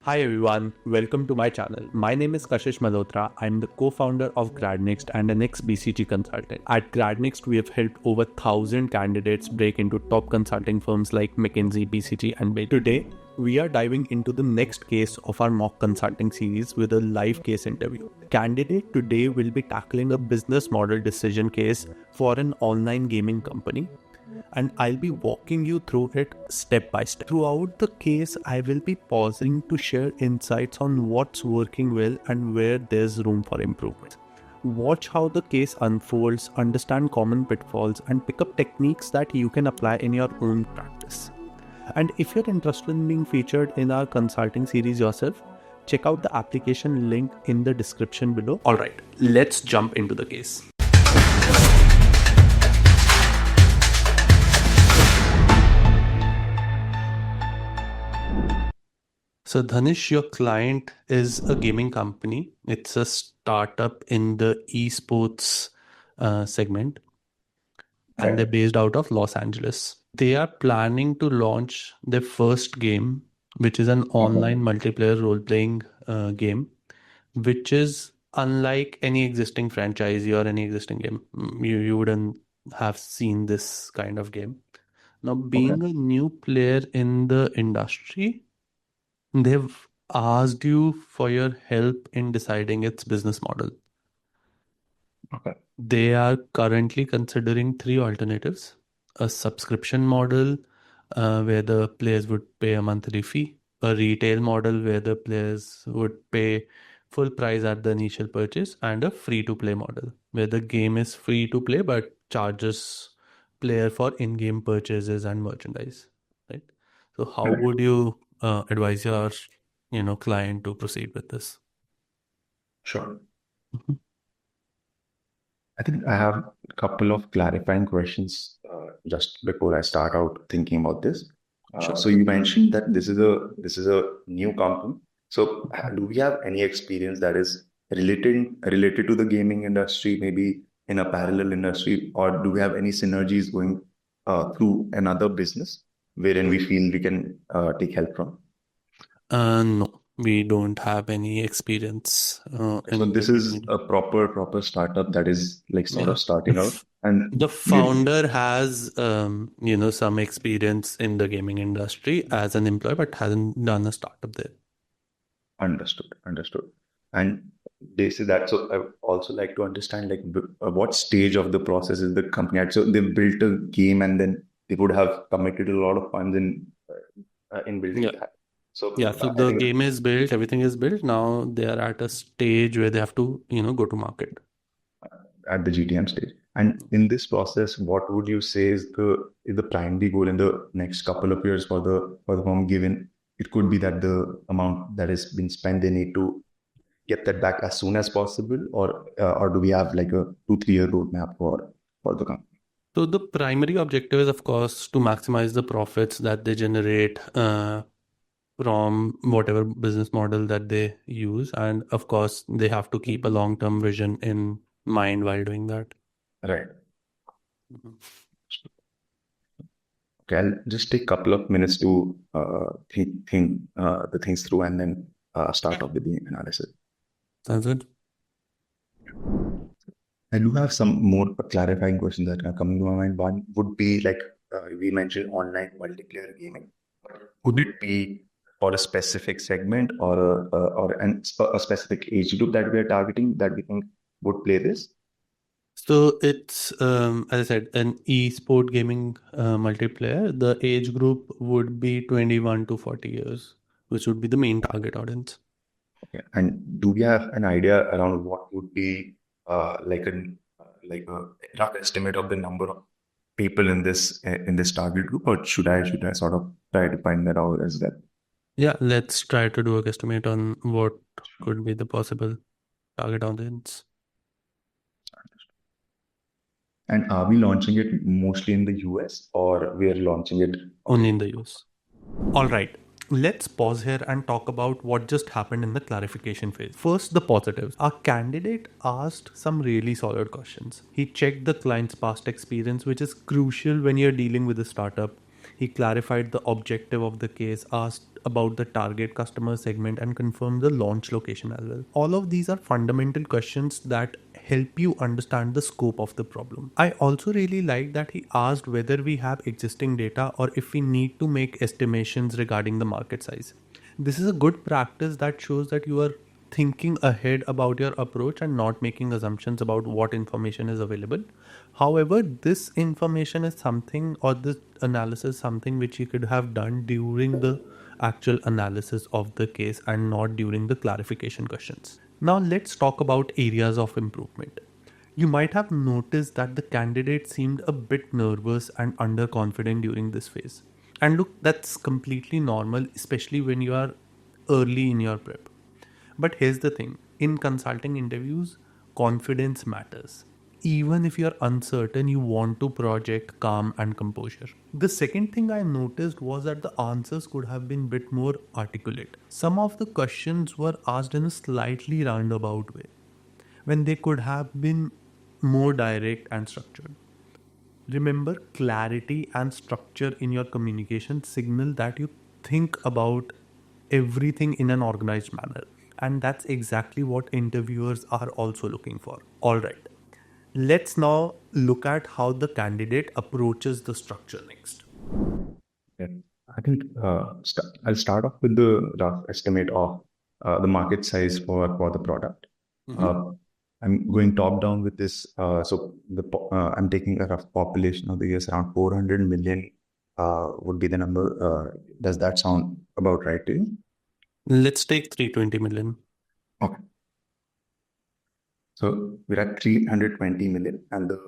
Hi everyone, welcome to my channel. My name is Kashish Malhotra. I'm the co-founder of GradNext and an ex-BCG consultant. At GradNext, we have helped over 1,000 candidates break into top consulting firms like McKinsey, BCG and Bain. Today, we are diving into the next case of our mock consulting series with a live case interview. The candidate today will be tackling a business model decision case for an online gaming company, and I'll be walking you through it step by step. Throughout the case, I will be pausing to share insights on what's working well and where there's room for improvement. Watch how the case unfolds, understand common pitfalls, and pick up techniques that you can apply in your own practice. And if you're interested in being featured in our consulting series yourself, check out the application link in the description below. Alright, let's jump into the case. So Dhanish, your client is a gaming company. It's a startup in the esports segment, and they're based out of Los Angeles. They are planning to launch their first game, which is an online multiplayer role-playing game, which is unlike any existing franchise or any existing game. You wouldn't have seen this kind of game. Now, being a new player in the industry, they've asked you for your help in deciding its business model. They are currently considering three alternatives: a subscription model where the players would pay a monthly fee, a retail model where the players would pay full price at the initial purchase, and a free-to-play model where the game is free to play but charges player for in-game purchases and merchandise. Right? So how would you advise your client to proceed with this? Sure. Mhm. I think I have a couple of clarifying questions just before I start out thinking about this. Sure. So you mentioned that this is a new company. So do we have any experience that is related to the gaming industry, maybe in a parallel industry, or do we have any synergies going through another business wherein we feel we can take help from? No, we don't have any experience So in the this is gaming. a proper startup that is like sort Yeah. of starting out, and The we founder has, some experience in the gaming industry as an employee, but hasn't done a startup there. understood. And they say that. So I would also like to understand like what stage of the process is the company at. So they built a game and then they would have committed a lot of funds in building Yeah. that. So Yeah. So I the think game is built, everything is built. Now they are at a stage where they have to, go to market. at the GTM stage. And in this process, what would you say is the primary goal in the next couple of years for the firm? Given it could be that the amount that has been spent, they need to get that back as soon as possible, or do we have like a 2 3 year roadmap for the company? So the primary objective is, of course, to maximize the profits that they generate from whatever business model that they use. And of course, they have to keep a long-term vision in mind while doing that. Right. Mhm. Okay, I'll just take a couple of minutes to think the things through and then start off with the analysis. Sounds good. I do have some more clarifying questions that are coming to my mind. One would be like we mentioned online multiplayer gaming. Would it be for a specific segment or a specific age group that we are targeting that we think would play this? So it's, as I said, an e-sport gaming multiplayer. The age group would be 21 to 40 years, which would be the main target audience. Okay. And do we have an idea around what would be like a rough estimate of the number of people in this target group, or should I sort of try to find that out as well? Yeah, let's try to do a guesstimate on what could be the possible target audience. And are we launching it mostly in the US or we are launching it? Only in the US. All right, let's pause here and talk about what just happened in the clarification phase. First, the positives. Our candidate asked some really solid questions. He checked the client's past experience, which is crucial when you're dealing with a startup. He clarified the objective of the case, asked about the target customer segment, and confirmed the launch location as well. All of these are fundamental questions that help you understand the scope of the problem. I also really like that he asked whether we have existing data or if we need to make estimations regarding the market size. This is a good practice that shows that you are thinking ahead about your approach and not making assumptions about what information is available. However, this information is something, or this analysis something which you could have done during the actual analysis of the case and not during the clarification questions. Now let's talk about areas of improvement. You might have noticed that the candidate seemed a bit nervous and underconfident during this phase. And look, that's completely normal, especially when you are early in your prep. But here's the thing, in consulting interviews, confidence matters. Even if you're uncertain, you want to project calm and composure. The second thing I noticed was that the answers could have been a bit more articulate. Some of the questions were asked in a slightly roundabout way, when they could have been more direct and structured. Remember, clarity and structure in your communication signal that you think about everything in an organized manner. And that's exactly what interviewers are also looking for. All right, let's now look at how the candidate approaches the structure next. Yeah. I think I'll start off with the rough estimate of the market size for the product. Uh, I'm going top down with this. I'm taking a rough population of the US, around 400 million would be the number. Does that sound about right to you? Let's take 320 million. Okay. So we're at 320 million, and the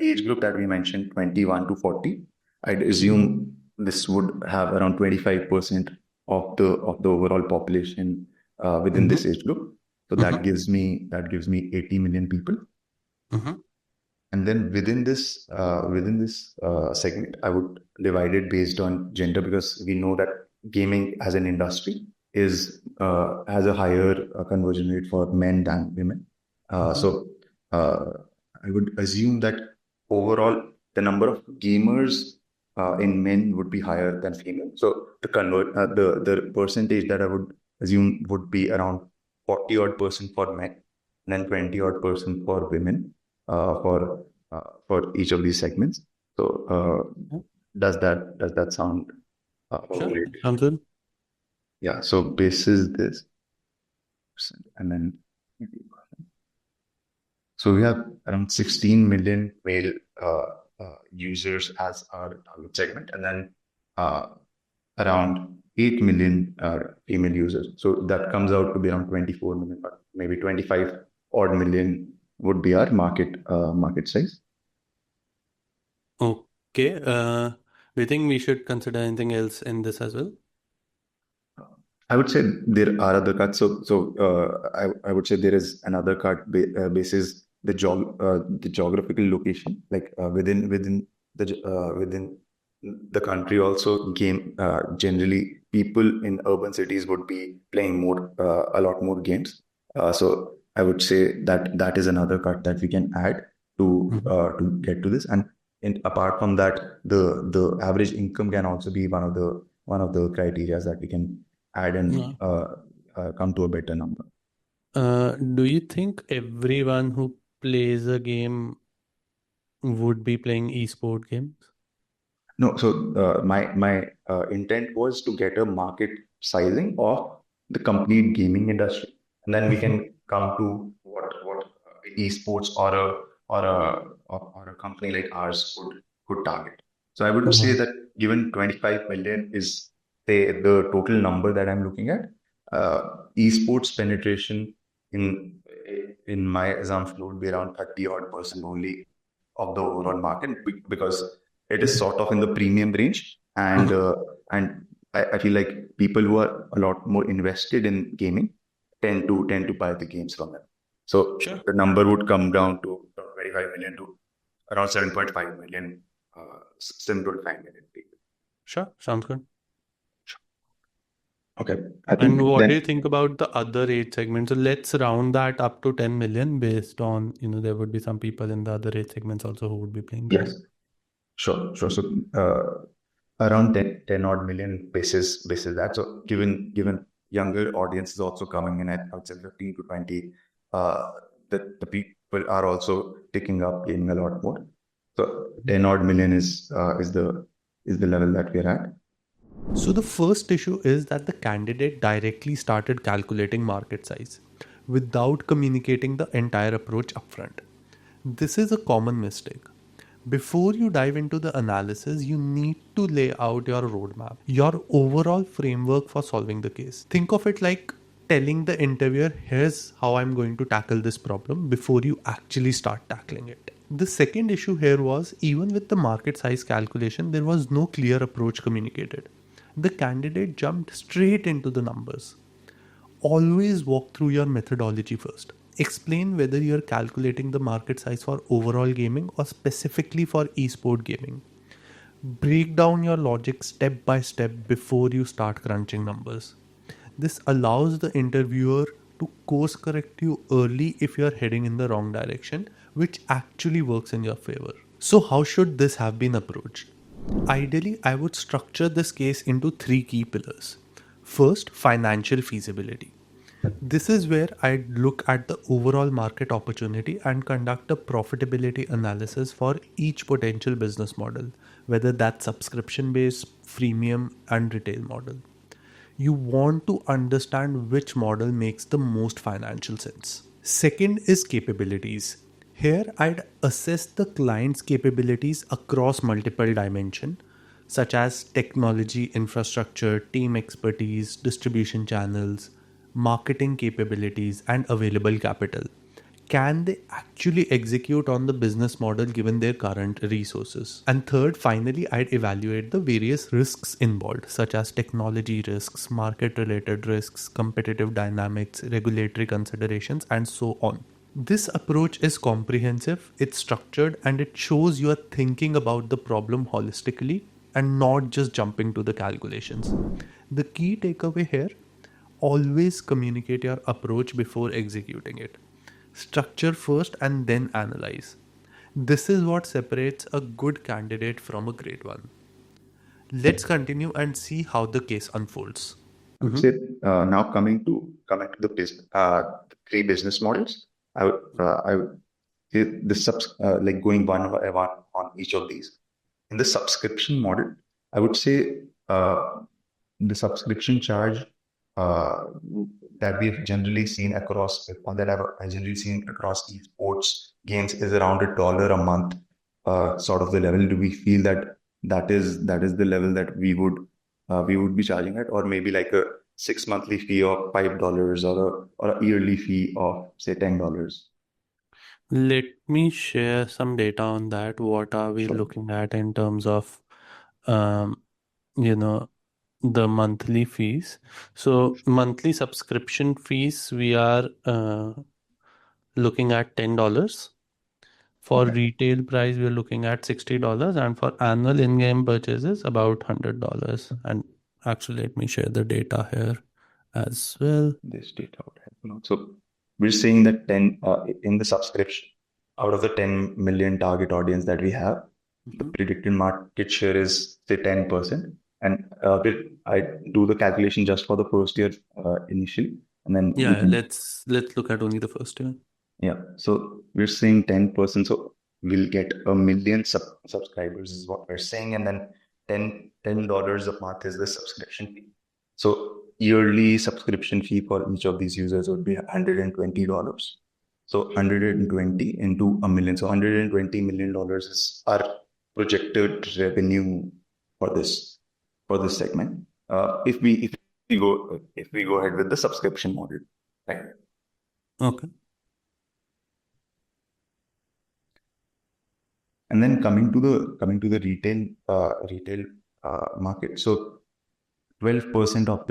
age group that we mentioned, 21 to 40, I'd assume this would have around 25% of the overall population within this age group. So that gives me 80 million people. And then within this segment, I would divide it based on gender, because we know that gaming as an industry is has a higher conversion rate for men than women. So I would assume that overall the number of gamers in men would be higher than female. So the percentage that I would assume would be around 40 odd percent for men, and then 20 odd percent for women for each of these segments. So does that sound Sure, great? sounds good. Yeah. So basis this, and then so we have around 16 million male users as our target segment, and then uh, around 8 million female users. So that comes out to be around 24 million, but maybe 25 odd million would be our market size. Okay. Do you think we should consider anything else in this as well? I would say there are other cuts. I would say there is another cut basis the geographical location, like within the country. Also, game generally people in urban cities would be playing a lot more games. So I would say that is another cut that we can add to get to this. And apart from that, the average income can also be one of the criteria that we can add and come to a better number. Do you think everyone who plays a game would be playing esport games? No, so my intent was to get a market sizing of the complete gaming industry, and then we can come to what esports or a company like ours could target. So I would say that given 25 million is the total number that I'm looking at, esports penetration in in my assumption would be around 30 odd percent only of the overall market, because it is sort of in the premium range, and I feel like people who are a lot more invested in gaming tend to buy the games from them. So Sure. the number would come down to 25 million to around 7.5 million, 7.5 million people. Sure, sounds good. Okay, I And think what do you then think about the other age segments? So let's round that up to 10 million based on, there would be some people in the other age segments also who would be playing games. yes, sure. So Around 10 odd million basis that. So given younger audience is also coming in at, I would say, 15 to 20, the people are also picking up gaming a lot more. So 10 odd million is the level that we're at. So the first issue is that the candidate directly started calculating market size without communicating the entire approach upfront. This is a common mistake. Before you dive into the analysis, you need to lay out your roadmap, your overall framework for solving the case. Think of it like telling the interviewer, here's how I'm going to tackle this problem before you actually start tackling it. The second issue here was even with the market size calculation, there was no clear approach communicated. The candidate jumped straight into the numbers. Always walk through your methodology first. Explain whether you're calculating the market size for overall gaming or specifically for esport gaming. Break down your logic step by step before you start crunching numbers. This allows the interviewer to course correct you early if you're heading in the wrong direction, which actually works in your favor. So, how should this have been approached? Ideally, I would structure this case into three key pillars. First, financial feasibility. This is where I'd look at the overall market opportunity and conduct a profitability analysis for each potential business model, whether that's subscription based, freemium, and retail model. You want to understand which model makes the most financial sense. Second is capabilities. Here I'd assess the client's capabilities across multiple dimensions such as technology, infrastructure, team expertise, distribution channels, marketing capabilities, and available capital. Can they actually execute on the business model given their current resources? And third, finally, I'd evaluate the various risks involved, such as technology risks, market related risks, competitive dynamics, regulatory considerations, and so on. This approach is comprehensive, it's structured, and it shows you are thinking about the problem holistically and not just jumping to the calculations. The key takeaway here, always communicate your approach before executing it. Structure first and then analyze. This is what separates a good candidate from a great one. Let's continue and see how the case unfolds. I would say now coming to the three business models. I would say like going one by one on each of these. In the subscription model, I would say the subscription charge uh, that we've generally seen across, or that I've generally seen across esports games is around $1 a month, sort of the level. Do we feel that that is the level that we would be charging at, or maybe like a 6 monthly fee of $5 or a yearly fee of say $10? Let me share some data on that. What are we Sure. looking at in terms of, um, you know, the monthly fees? So, monthly subscription fees, we are looking at $10. For Okay. retail price, we're looking at $60, and for annual in-game purchases, about $100. And actually, let me share the data here as well. This data would help a lot. So we're saying that 10 in the subscription, out of the 10 million target audience that we have, the Mhm. predicted market share is say 10%. And I do the calculation just for the first year initially, and then we Yeah, can. let's look at only the first year. Yeah. So we're saying 10%. So we'll get a million subscribers is what we're saying. And then $10 a month is the subscription fee. So yearly subscription fee for each of these users would be $120. So 120 into a million. So $120 million is our projected revenue for this segment. If we go ahead with the subscription model, right? Okay. And then coming to the retail market. So 12% of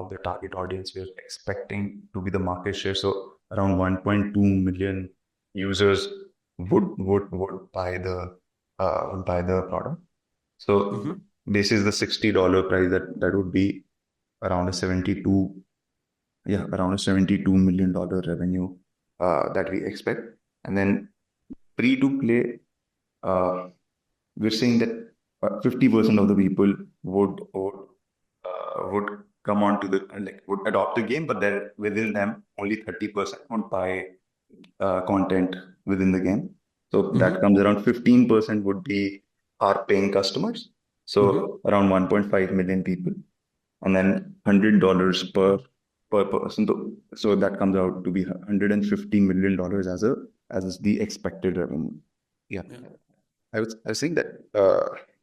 the target audience we're expecting to be the market share. So around 1.2 million users would buy the product. So Mhm. this is the $60 price that would be around a 72 million dollar revenue that we expect. And then free to play, we're saying that 50% of the people would come on to the would adopt the game, but then within them only 30% would buy content within the game. So that comes around 15% would be our paying customers. So around 1.5 million people, and then $100 per person. So that comes out to be $150 million as the expected revenue. Yeah. I was saying that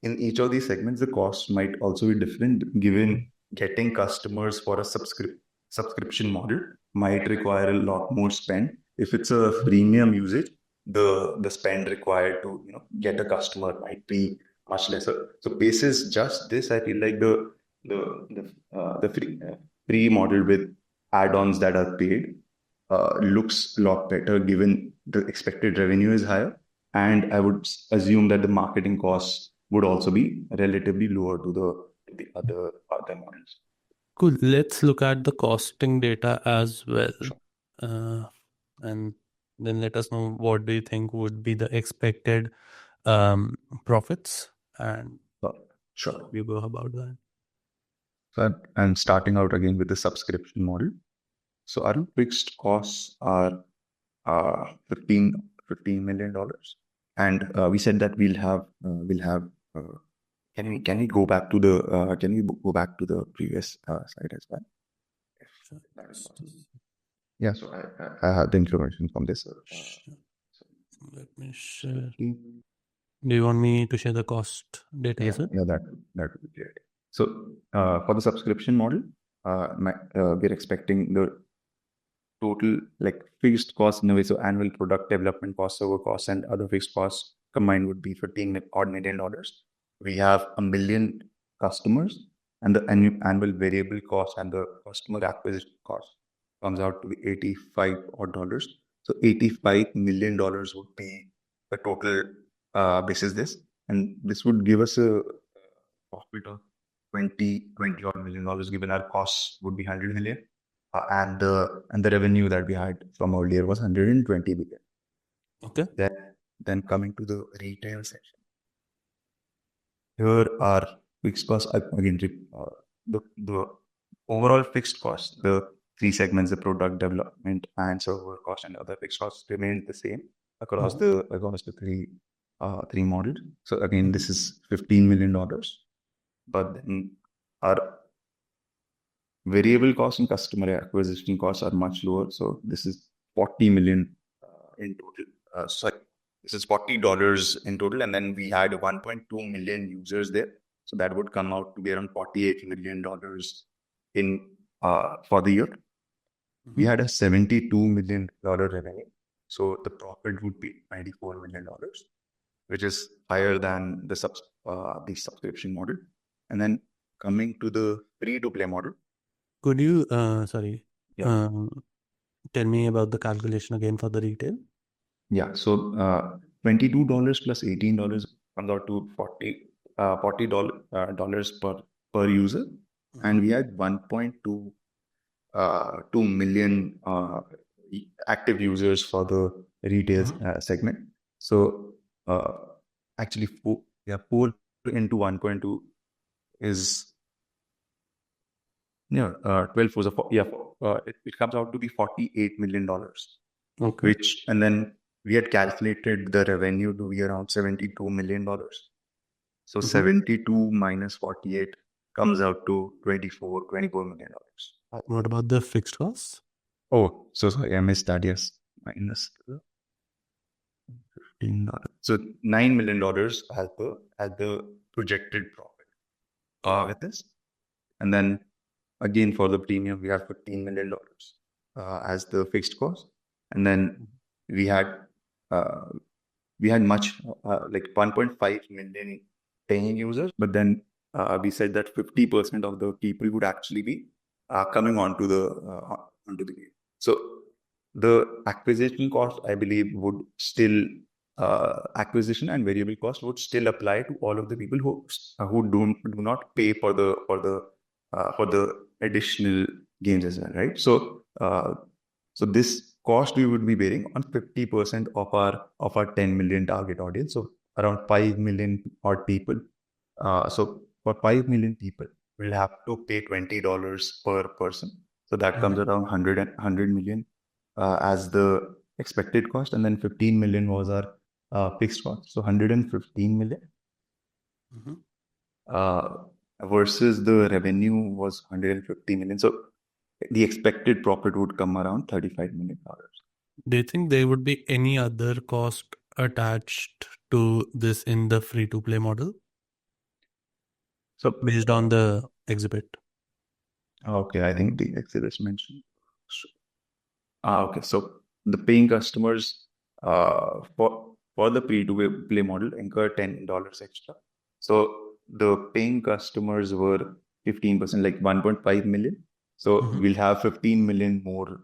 in each of these segments, the cost might also be different, given getting customers for a subscription model might require a lot more spend. If it's a freemium usage, the spend required to get a customer might be much lesser. So basis just this, I feel like the free model with add-ons that are paid looks a lot better, given the expected revenue is higher. And I would assume that the marketing costs would also be relatively lower to the other models. Cool. Let's look at the costing data as well. And then let us know what do you think would be the expected profits, and Sure. we go about that. So I'm starting out again with the subscription model. So our fixed costs are $15 million, and we said that we'll have. Can we go back to the previous slide as well? If that is possible. Yeah. So I have the information from this. Let me share. Do you want me to share the cost data as well? Yeah, that would be great. So for the subscription model, we're expecting the total fixed costs in a way. So annual product development costs, server costs, and other fixed costs combined would be $15 million. We have 1 million customers, and the annual variable cost and the customer acquisition cost comes out to be $85 odd. So $85 million would be the total basis this, and this would give us a profit of $20 odd million, given our costs would be 100 million. And the revenue that we had from earlier was 120 billion. Okay. Then coming to the retail section, here are fixed costs again. The overall fixed cost, the three segments, the product development and server cost and other fixed costs, remain the same across the three models. So again, this is $15 million, but then our variable costs and customer acquisition costs are much lower. So this is 40 million in total. This is $40 in total. And then we had 1.2 million users there. So that would come out to be around $48 million for the year. We had a $72 million revenue. So the profit would be $94 million, which is higher than the subscription model. And then coming to the free-to-play model. Could you, tell me about the calculation again for the retail? Yeah. So $22 plus $18 comes out to $40 per user. And we had 1.2 million active users for the retail segment. So actually, 4 into 1.2 is 12 was it comes out to be $48 million. Okay. And then we had calculated the revenue to be around $72 million. So 72 minus 48 comes out to $24 million. What about the fixed costs? Oh, so sorry, I missed that. Yes, minus $15. So $9 million as the projected profit with this. And then again, for the premium, we have $15 million as the fixed cost. And then we had much 1.5 million paying users, but then we said that 50% of the people would actually be coming onto the game. So the acquisition cost, I believe, would still acquisition and variable cost would still apply to all of the people who do not pay for the additional games as well, right? So this cost we would be bearing on 50% of our 10 million target audience. So around 5 million odd people So for 5 million people, we'll have to pay $20 per person. So that comes around 100 million as the expected cost, and then 15 million was our fixed cost. So 115 million uh, versus the revenue was 150 million. So the expected profit would come around $35 million. Do you think there would be any other cost attached to this in the free to play model So, based on the exhibit? okay, I think the exhibits mentioned. Okay. So the paying customers for the pay-to-play model incur $10 extra. So the paying customers were 15%, like 1.5 million. So we'll have 15 million more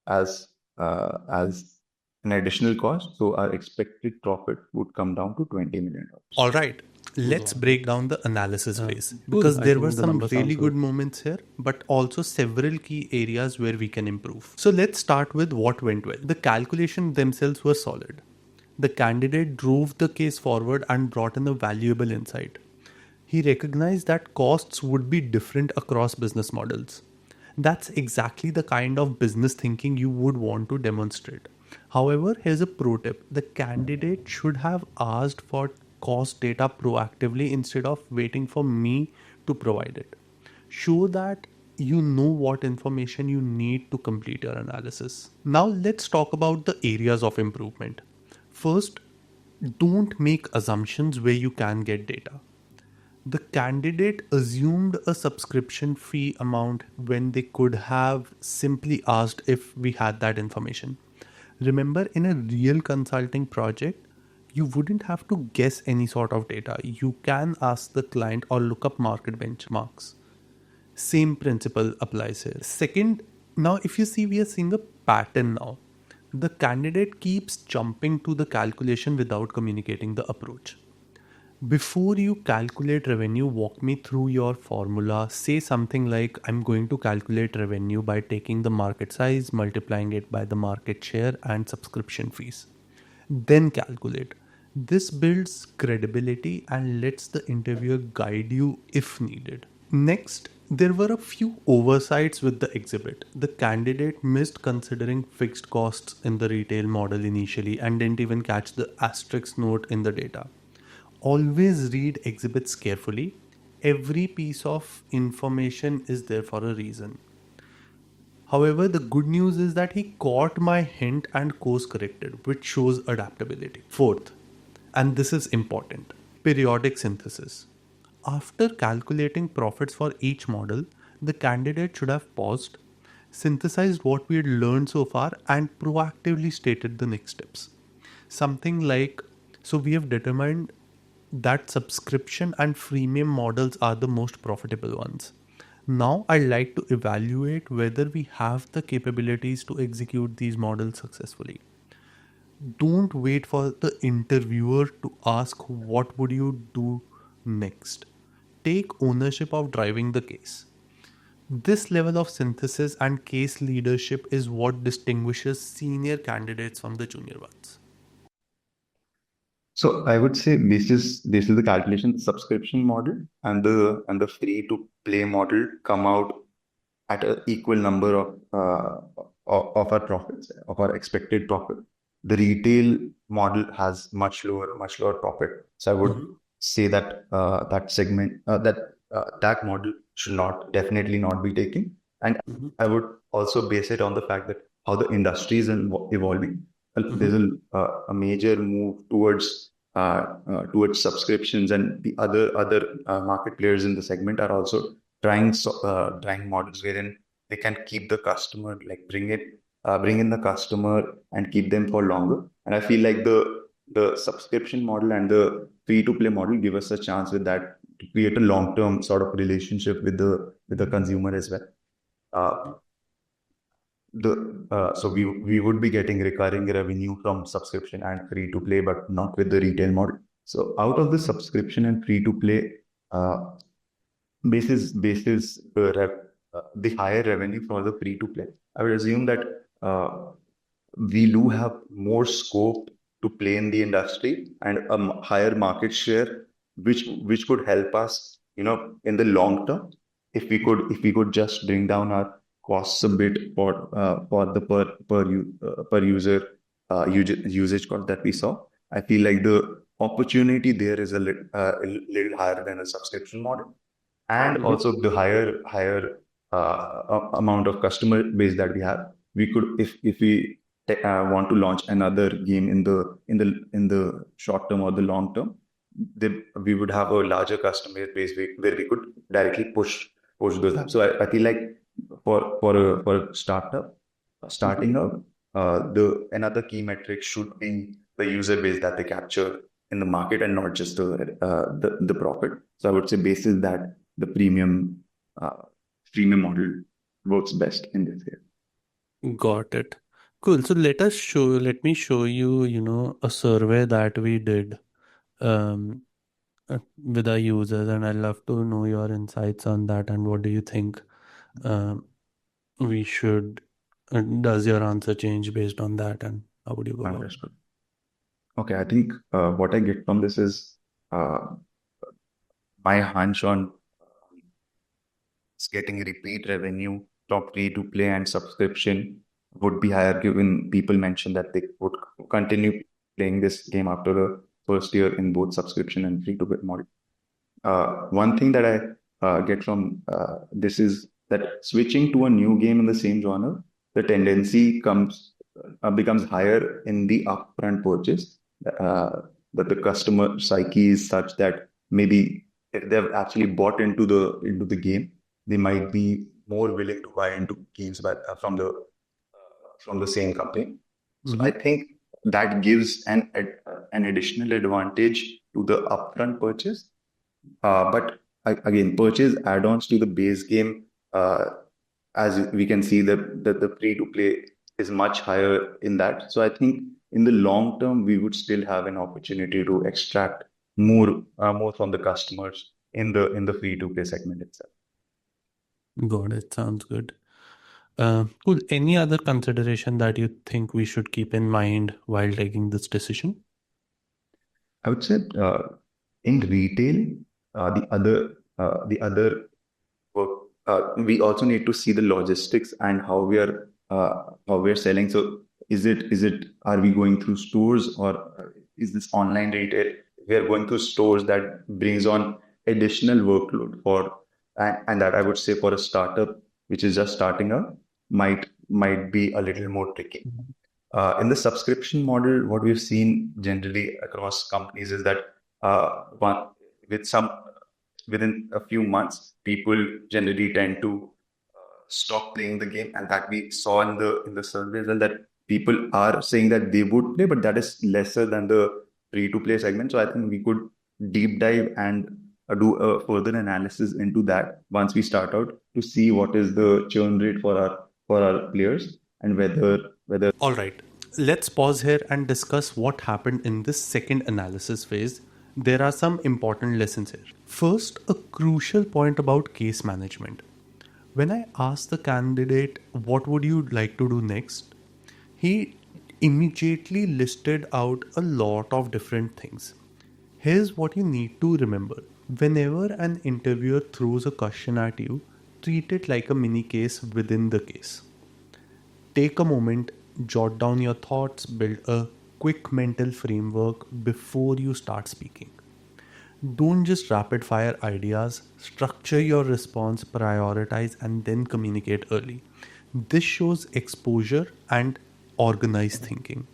as an additional cost. So our expected profit would come down to $20 million. All right, let's break down the analysis phase because there were some really good moments here, but also several key areas where we can improve. So let's start with what went well. The calculation themselves were solid. The candidate drove the case forward and brought in a valuable insight. He recognized that costs would be different across business models. That's exactly the kind of business thinking you would want to demonstrate. However, here's a pro tip: the candidate should have asked for cost data proactively instead of waiting for me to provide it. Show that you know what information you need to complete your analysis. Now, let's talk about the areas of improvement. First, don't make assumptions where you can get data. The candidate assumed a subscription fee amount when they could have simply asked if we had that information. Remember, in a real consulting project, you wouldn't have to guess any sort of data. You can ask the client or look up market benchmarks. Same principle applies here. Second, now if you see, we are seeing a pattern now. The candidate keeps jumping to the calculation without communicating the approach. Before you calculate revenue, walk me through your formula. Say something like, I'm going to calculate revenue by taking the market size, multiplying it by the market share, and subscription fees. Then calculate. This builds credibility and lets the interviewer guide you if needed. Next, there were a few oversights with the exhibit. The candidate missed considering fixed costs in the retail model initially and didn't even catch the asterisk note in the data. Always read exhibits carefully. Every piece of information is there for a reason. However, the good news is that he caught my hint and course corrected, which shows adaptability. Fourth, and this is important, periodic synthesis. After calculating profits for each model, the candidate should have paused, synthesized what we had learned so far, and proactively stated the next steps. Something like, so we have determined that subscription and freemium models are the most profitable ones. Now I'd like to evaluate whether we have the capabilities to execute these models successfully. Don't wait for the interviewer to ask what would you do next. Take ownership of driving the case. This level of synthesis and case leadership is what distinguishes senior candidates from the junior ones. So I would say this is the calculation subscription model and the free to play model come out at an equal number of our profits, of our expected profit. The retail model has much lower profit. So I would say that that model should not definitely not be taken. And I would also base it on the fact that how the industry is evolving. There's a major move towards subscriptions, and the other market players in the segment are also trying models wherein they can keep the customer, like bring in the customer and keep them for longer. And I feel like the subscription model and the free to play model give us a chance with that to create a long term sort of relationship with the consumer as well. Uh, so we would be getting recurring revenue from subscription and free to play, but not with the retail model. So out of the subscription and free to play, basis the higher revenue for the free to play, I would assume that we do have more scope to play in the industry and a higher market share which could help us, in the long term, if we could just bring down our costs a bit for the per user usage cost that we saw. I feel like the opportunity there is a little higher than a subscription model, and also the higher amount of customer base that we have. We could, if we want to launch another game in the short term or the long term, then we would have a larger customer base where we could directly push those apps. So I feel like for a startup starting up, the another key metric should be the user base that they capture in the market, and not just the profit. So I would say basis that the uh, premium model works best in this area. Got it. Cool. So let me show you, a survey that we did um, with our users, and I'd love to know your insights on that and what do you think um, we should, does your answer change based on that, and how would you go about it? Understood. Okay, I think what I get from this is uh, my hunch on getting repeat revenue, top free to play and subscription would be higher, given people mentioned that they would continue playing this game after the first year in both subscription and free to play model. One thing that I get from this is that switching to a new game in the same genre, the tendency becomes higher in the upfront purchase. That the customer psyche is such that maybe if they've actually bought into the game, they might be more willing to buy into games from the same company. So I Mm-hmm. think that gives an additional advantage to the upfront purchase. But again, purchase add-ons to the base game, as we can see that the free to play is much higher in that. So I think in the long term, we would still have an opportunity to extract more from the customers in the free to play segment itself. Got it. Sounds good. Cool. Any other consideration that you think we should keep in mind while taking this decision? I would say in retail, the other work, we also need to see the logistics and how we are selling. So is it are we going through stores, or is this online retail? We are going through stores that brings on additional workload and that I would say for a startup which is just starting up might be a little more tricky. In the subscription model, what we've seen generally across companies is that one with some within a few months, people generally tend to stop playing the game, and that we saw in the surveys, and that people are saying that they would play, but that is lesser than the free to play segment. So I think we could deep dive and do a further analysis into that once we start out to see what is the churn rate for our players, and whether All right, let's pause here and discuss what happened in this second analysis phase. There are some important lessons here. First, a crucial point about case management. When I asked the candidate, what would you like to do next? He immediately listed out a lot of different things. Here's what you need to remember: whenever an interviewer throws a question at you, treat it like a mini case within the case. Take a moment, jot down your thoughts, build a quick mental framework before you start speaking. Don't just rapid fire ideas, structure your response, prioritize, and then communicate early. This shows exposure and organized thinking.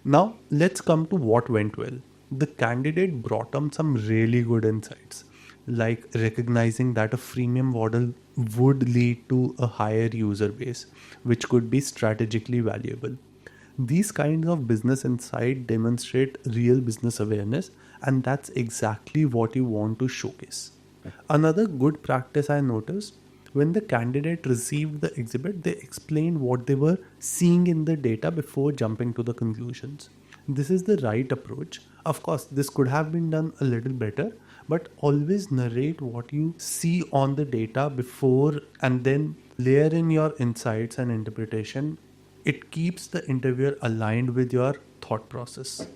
Now, let's come to what went well. The candidate brought up some really good insights, like recognizing that a freemium model would lead to a higher user base, which could be strategically valuable. These kinds of business insight demonstrate real business awareness, and that's exactly what you want to showcase. Another good practice I noticed: when the candidate received the exhibit, they explained what they were seeing in the data before jumping to the conclusions. This is the right approach. Of course, this could have been done a little better, but always narrate what you see on the data before and then layer in your insights and interpretation. It keeps the interviewer aligned with your thought process.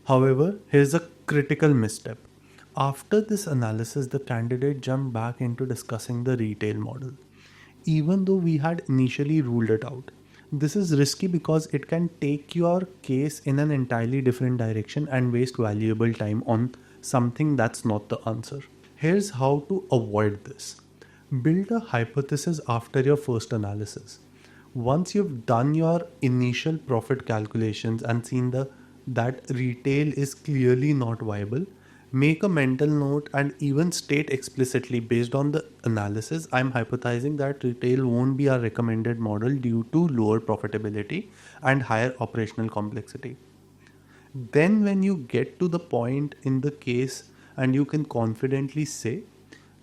However, here's a critical misstep. After this analysis, the candidate jumped back into discussing the retail model, even though we had initially ruled it out. This is risky because it can take your case in an entirely different direction and waste valuable time on something that's not the answer. Here's how to avoid this. Build a hypothesis after your first analysis. Once you've done your initial profit calculations and seen that retail is clearly not viable, make a mental note and even state explicitly based on the analysis, I'm hypothesizing that retail won't be our recommended model due to lower profitability and higher operational complexity. Then, when you get to the point in the case and you can confidently say,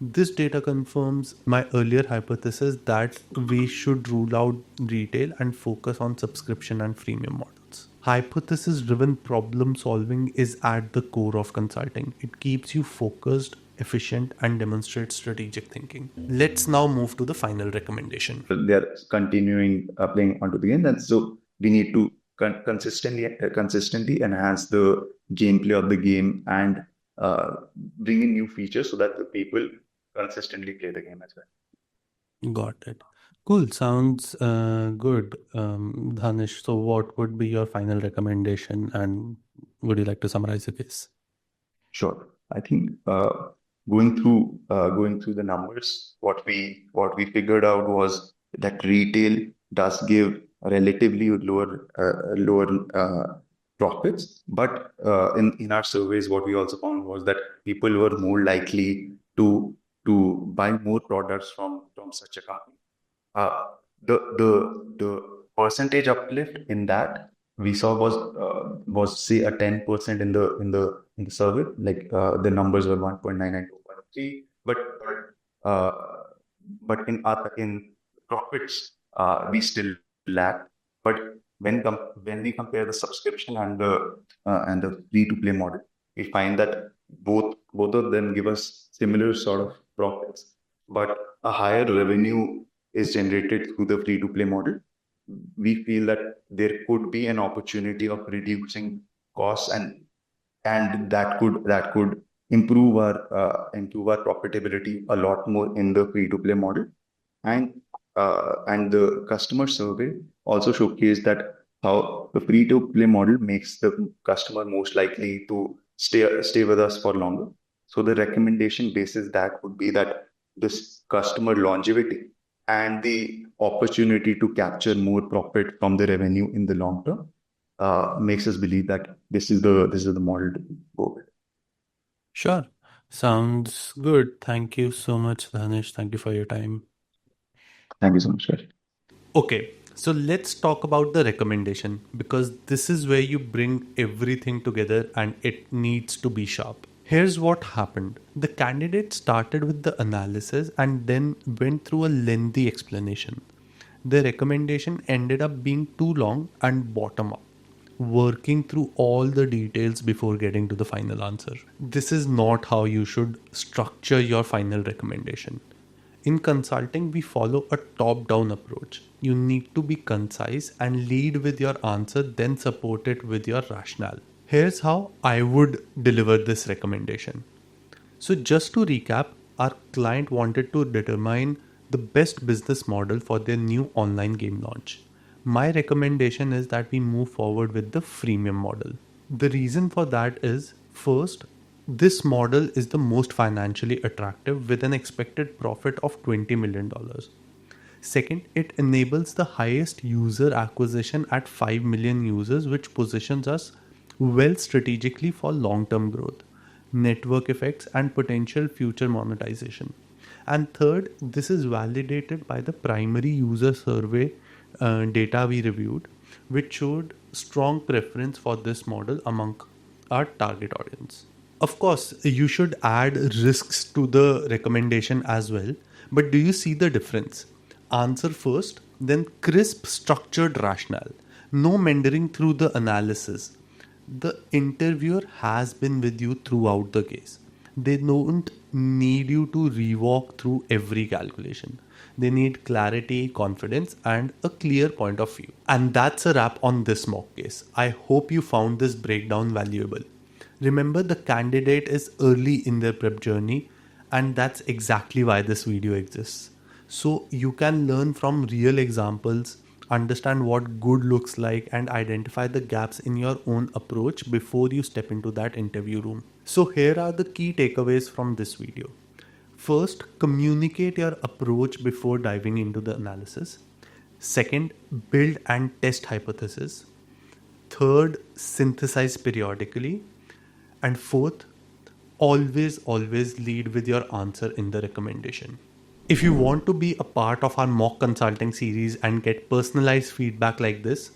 this data confirms my earlier hypothesis that we should rule out retail and focus on subscription and freemium models. Hypothesis driven problem solving is at the core of consulting. It keeps you focused, efficient, and demonstrates strategic thinking. Let's now move to the final recommendation. They're continuing playing onto the game, and so we need to consistently enhance the gameplay of the game and bring in new features so that the people consistently play the game as well. Got it. Cool. Sounds good, Dhanish. So, what would be your final recommendation, and would you like to summarize the case? Sure. I think going through the numbers, what we figured out was that retail does give relatively lower profits, but in our surveys, what we also found was that people were more likely to buy more products from such a company. Uh, the percentage uplift in that we saw was say a 10% in the survey. Like the numbers were 1.99 to 1.3, uh, but in profits we still lack. But when we compare the subscription and the free to play model, we find that both of them give us similar sort of profits, but a higher revenue is generated through the free to play model. We feel that there could be an opportunity of reducing costs, and that could improve our profitability a lot more in the free to play model. And the customer survey also showcased that how the free to play model makes the customer most likely to stay with us for longer. So the recommendation basis that would be that this customer longevity and the opportunity to capture more profit from the revenue in the long term makes us believe that this is the model to go with. Sure. Sounds good. Thank you so much, Dhanish. Thank you for your time. Thank you so much, guys. Okay, so let's talk about the recommendation because this is where you bring everything together and it needs to be sharp. Here's what happened. The candidate started with the analysis and then went through a lengthy explanation. The recommendation ended up being too long and bottom up, working through all the details before getting to the final answer. This is not how you should structure your final recommendation. In consulting, we follow a top down approach. You need to be concise and lead with your answer, then support it with your rationale. Here's how I would deliver this recommendation. So, just to recap, our client wanted to determine the best business model for their new online game launch. My recommendation is that we move forward with the freemium model. The reason for that is first, this model is the most financially attractive with an expected profit of $20 million. Second, it enables the highest user acquisition at 5 million users, which positions us well strategically for long term growth, network effects, and potential future monetization. And third, this is validated by the primary user survey data we reviewed, which showed strong preference for this model among our target audience. Of course, you should add risks to the recommendation as well, but do you see the difference? Answer first, then crisp, structured rationale. No meandering through the analysis. The interviewer has been with you throughout the case. They don't need you to rewalk through every calculation. They need clarity, confidence, and a clear point of view. And that's a wrap on this mock case. I hope you found this breakdown valuable. Remember, the candidate is early in their prep journey, and that's exactly why this video exists. So you can learn from real examples, understand what good looks like, and identify the gaps in your own approach before you step into that interview room. So here are the key takeaways from this video. First, communicate your approach before diving into the analysis. Second, build and test hypotheses. Third, synthesize periodically. And fourth, always lead with your answer in the recommendation. If you want to be a part of our mock consulting series and get personalized feedback like this,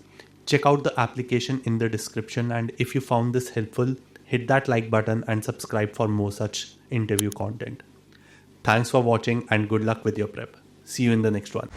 check out the application in the description. And if you found this helpful, hit that like button and subscribe for more such interview content. Thanks for watching and good luck with your prep. See you in the next one.